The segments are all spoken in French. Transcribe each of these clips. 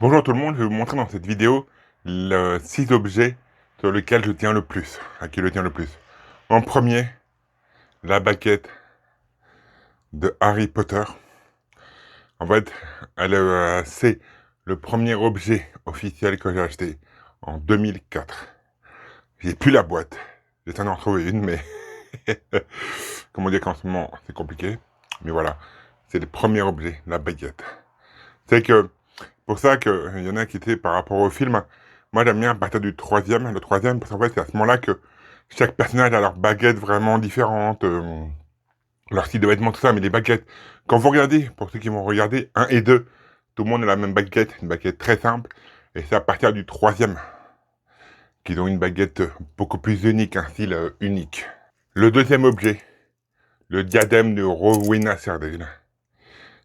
Bonjour tout le monde, je vais vous montrer dans cette vidéo les 6 objets sur lesquels je tiens le plus, à qui je tiens le plus. En premier, la baguette de Harry Potter. En fait, c'est le premier objet officiel que j'ai acheté en 2004. J'ai plus la boîte. J'essaie d'en trouver une, mais comment dire qu'en ce moment c'est compliqué. Mais voilà, c'est le premier objet, la baguette. C'est que pour ça qu'il y en a qui étaient par rapport au film. Moi, j'aime bien à partir du troisième. Le troisième, parce qu'en fait, c'est à ce moment-là que chaque personnage a leur baguette vraiment différente, leur style de vêtements, tout ça. Mais les baguettes, quand vous regardez, pour ceux qui vont regarder, 1 et 2, tout le monde a la même baguette, une baguette très simple. Et c'est à partir du troisième qu'ils ont une baguette beaucoup plus unique, un style unique. Le deuxième objet, le diadème de Rowena Serdale.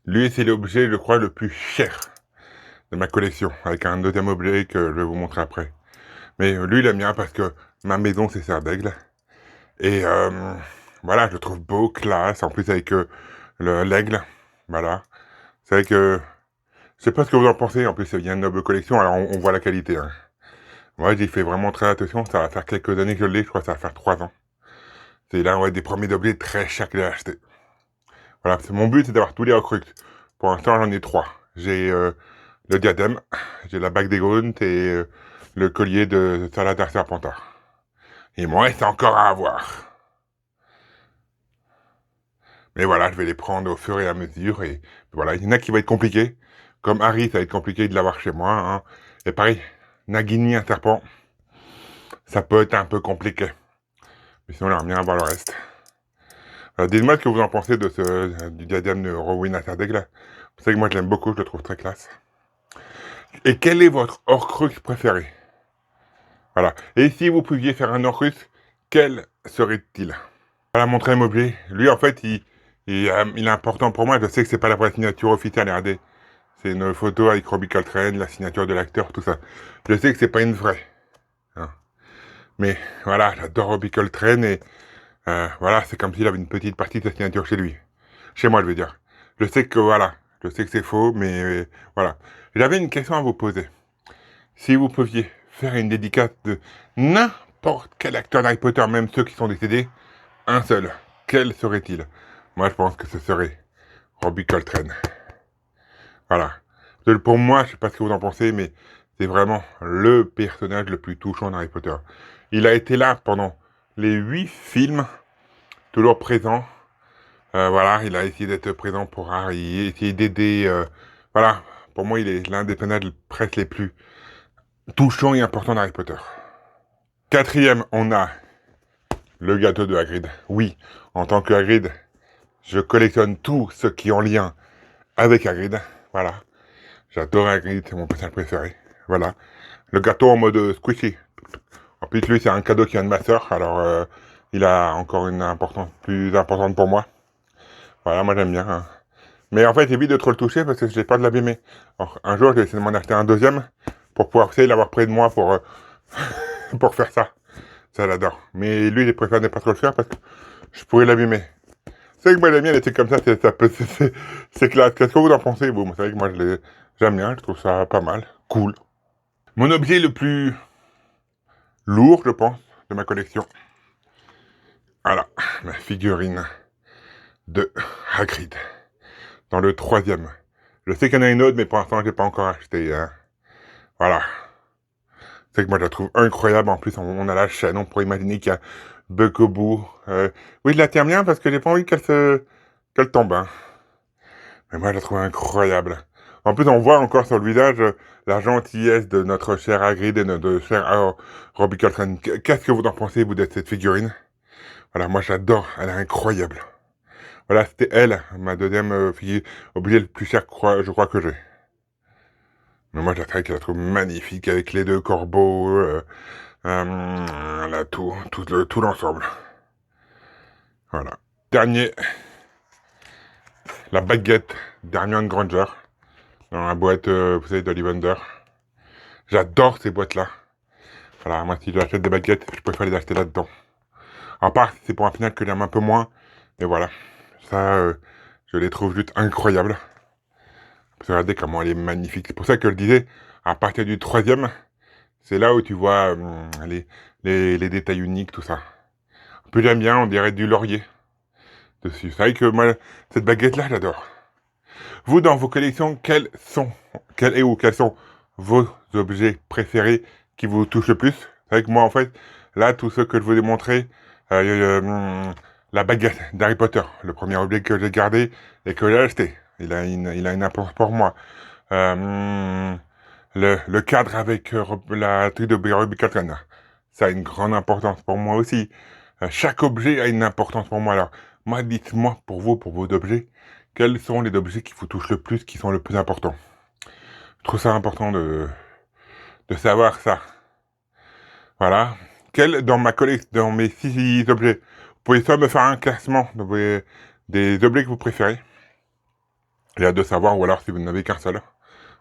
Lui, c'est l'objet, je crois, le plus cher de ma collection, avec un deuxième objet que je vais vous montrer après. Mais lui, il aime bien parce que ma maison, c'est Serre d'Aigle. Et voilà, je le trouve beau, classe, en plus avec l'aigle. Voilà. C'est vrai que, je sais pas ce que vous en pensez, en plus, ça vient de Noble Collection, alors on voit la qualité. Hein. Moi, j'y fais vraiment très attention, ça va faire quelques années que je l'ai, je crois que ça va faire 3 ans. C'est là, ouais, des premiers objets très chers que j'ai achetés. Voilà, mon but, c'est d'avoir tous les recrues. Pour l'instant, j'en ai 3. J'ai le diadème, j'ai la bague des Gaunt et le collier de Saladar Serpentard. Il me reste encore à avoir. Mais voilà, je vais les prendre au fur et à mesure. Et voilà, il y en a qui va être compliqué. Comme Harry, ça va être compliqué de l'avoir chez moi. Hein. Et pareil, Nagini, un serpent, ça peut être un peu compliqué. Mais sinon, j'aimerais bien avoir le reste. Dites-moi ce que vous en pensez de du diadème de Rowena Serdaigle. Vous savez que moi, je l'aime beaucoup, je le trouve très classe. Et quel est votre Horcrux préféré? Voilà. Et si vous pouviez faire un Horcrux, quel serait-il? Voilà, mon troisième objet. Lui, en fait, il est important pour moi. Je sais que c'est pas la vraie signature officielle, regardez. C'est une photo avec Robbie Coltrane, la signature de l'acteur, tout ça. Je sais que c'est pas une vraie. Hein. Mais voilà, j'adore Robbie Coltrane et voilà, c'est comme s'il avait une petite partie de sa signature chez lui. Chez moi, je veux dire. Je sais que voilà, je sais que c'est faux, mais voilà. J'avais une question à vous poser. Si vous pouviez faire une dédicace de n'importe quel acteur d'Harry Potter, même ceux qui sont décédés, un seul, quel serait-il? Moi, je pense que ce serait Robbie Coltrane. Voilà. Pour moi, je sais pas ce que vous en pensez, mais c'est vraiment le personnage le plus touchant d'Harry Potter. Il a été là pendant les 8 films, toujours présent. Voilà, il a essayé d'être présent pour Harry, essayé d'aider. Voilà, pour moi, il est l'un des personnages presque les plus touchants et importants d'Harry Potter. Quatrième, on a le gâteau de Hagrid. Oui, en tant que Hagrid, je collectionne tout ce qui est en lien avec Hagrid. Voilà. J'adore Hagrid, c'est mon personnage préféré. Voilà. Le gâteau en mode squishy. En plus, lui, c'est un cadeau qui vient de ma soeur, alors il a encore une importance plus importante pour moi. Voilà, moi j'aime bien. Hein. Mais en fait, j'évite de trop le toucher parce que j'ai peur de l'abîmer. Alors, un jour, je vais essayer de m'en acheter un deuxième pour pouvoir essayer de l'avoir près de moi pour, pour faire ça. Ça, j'adore. Mais lui, il préfère ne pas trop le faire parce que je pourrais l'abîmer. C'est vrai que moi, les miens, les trucs comme ça, c'est classe. Qu'est-ce que vous en pensez, vous? C'est vrai que moi, j'aime bien, je trouve ça pas mal. Cool. Mon objet le plus lourd, je pense, de ma collection. Voilà, ma figurine de Hagrid. Dans le troisième. Je sais qu'il y en a une autre, mais pour l'instant, je l'ai pas encore acheté. Hein. Voilà. C'est que moi, je la trouve incroyable. En plus, on a la chaîne, on pourrait imaginer qu'il y a Buck au bout. Oui, je la tiens bien parce que j'ai pas envie qu'elle tombe. Hein. Mais moi, je la trouve incroyable. En plus, on voit encore sur le visage la gentillesse de notre cher Hagrid et de notre cher Robbie Coltrane. Qu'est-ce que vous en pensez, vous, de cette figurine? Voilà, moi, j'adore. Elle est incroyable. Voilà, c'était elle, ma deuxième fille, objet le plus cher, je crois que j'ai. Mais moi, je la trouve magnifique avec les deux corbeaux, là, tout l'ensemble. Voilà. Dernier, la baguette d'Hermione Granger, dans la boîte, vous savez, d'Ollivander. J'adore ces boîtes-là. Voilà, moi, si j'achète des baguettes, je préfère les acheter là-dedans. À part si c'est pour un final que j'aime un peu moins, mais voilà. Ça, je les trouve juste incroyables. Regardez comment elle est magnifique. C'est pour ça que je disais, à partir du 3e, c'est là où tu vois les détails uniques, tout ça. Un peu j'aime bien, on dirait du laurier dessus. C'est vrai que moi, cette baguette-là, j'adore. Vous, dans vos collections, quels sont vos objets préférés qui vous touchent le plus? C'est vrai que moi, en fait, là, tous ceux que je vous ai montrés, la baguette d'Harry Potter, le premier objet que j'ai gardé et que j'ai acheté. Il a une importance pour moi. Le cadre avec la truc de Ruby Katana. Ça a une grande importance pour moi aussi. Chaque objet a une importance pour moi. Alors, moi, dites-moi, pour vos objets, quels sont les objets qui vous touchent le plus, qui sont le plus importants? Je trouve ça important de savoir ça. Voilà. Dans ma collection, dans mes 6 objets, vous pouvez soit me faire un classement des objets que vous préférez. J'ai hâte de savoir, ou alors si vous n'avez qu'un seul.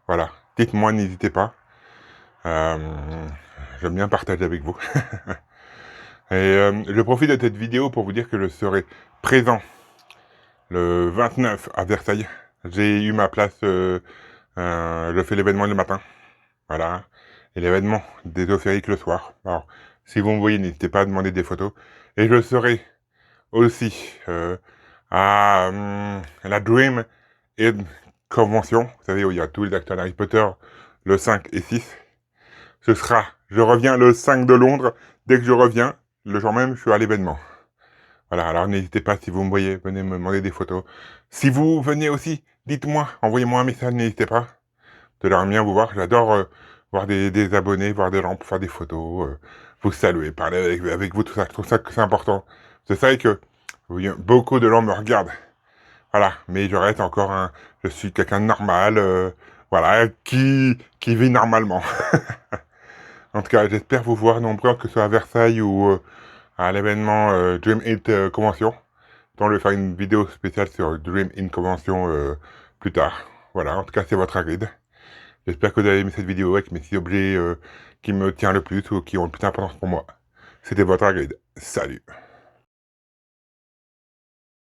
Voilà. Dites-moi, n'hésitez pas. J'aime bien partager avec vous. Et je profite de cette vidéo pour vous dire que je serai présent le 29 à Versailles. J'ai eu ma place, je fais l'événement le matin. Voilà. Et l'événement des Osphériques le soir. Alors, si vous me voyez, n'hésitez pas à demander des photos. Et je serai aussi à la Dream In Convention. Vous savez, où il y a tous les acteurs d'Harry Potter, le 5 et 6. Je reviens le 5 de Londres. Dès que je reviens, le jour même, je suis à l'événement. Voilà, alors n'hésitez pas, si vous me voyez, venez me demander des photos. Si vous venez aussi, dites-moi, envoyez-moi un message, n'hésitez pas. De leur bien vous voir, j'adore voir des abonnés, voir des gens pour faire des photos, vous saluer, parler avec vous, tout ça. Je trouve ça que c'est important. C'est ça que beaucoup de gens me regardent. Voilà, mais je reste encore je suis quelqu'un de normal, voilà, qui vit normalement. En tout cas, j'espère vous voir nombreux, que ce soit à Versailles ou à l'événement Dream In Convention. On va faire une vidéo spéciale sur Dream In Convention plus tard. Voilà, en tout cas, c'est votre Hagrid. J'espère que vous avez aimé cette vidéo avec mes 6 objets qui me tiennent le plus ou qui ont le plus d'importance pour moi. C'était votre Hagrid. Salut!